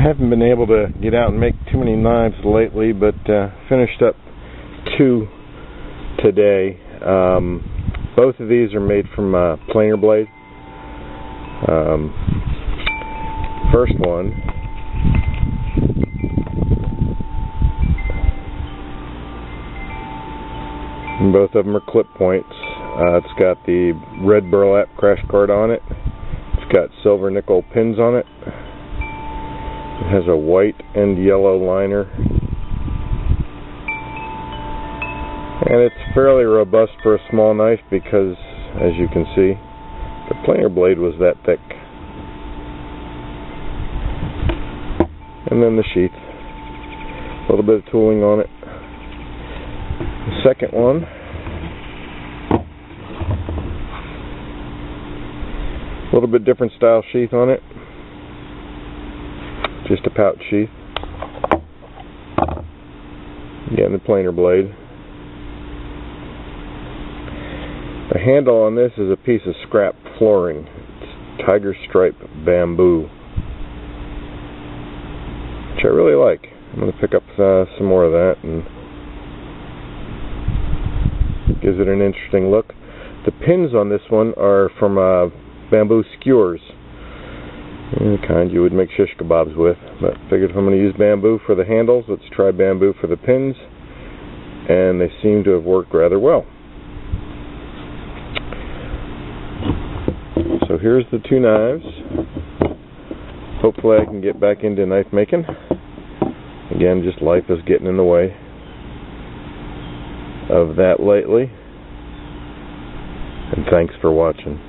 Haven't been able to get out and make too many knives lately, but finished up 2 today. Both of these are made from planer blade. First one and both of them are clip points. It's got the red burlap crash guard on it. It's got silver nickel pins on it. It has a white and yellow liner, and it's fairly robust for a small knife because, as you can see, the planer blade was that thick. And then the sheath, a little bit of tooling on it. The second one, a little bit different style sheath on it. Just a pouch sheath. Again, the planer blade. The handle on this is a piece of scrap flooring. It's tiger stripe bamboo, which I really like. I'm going to pick up some more of that, and gives it an interesting look. The pins on this one are from bamboo skewers, the kind you would make shish kebabs with. But figured if I'm going to use bamboo for the handles, let's try bamboo for the pins, and they seem to have worked rather well. So here's the 2 knives. Hopefully I can get back into knife making. Again, just life is getting in the way of that lately. And thanks for watching.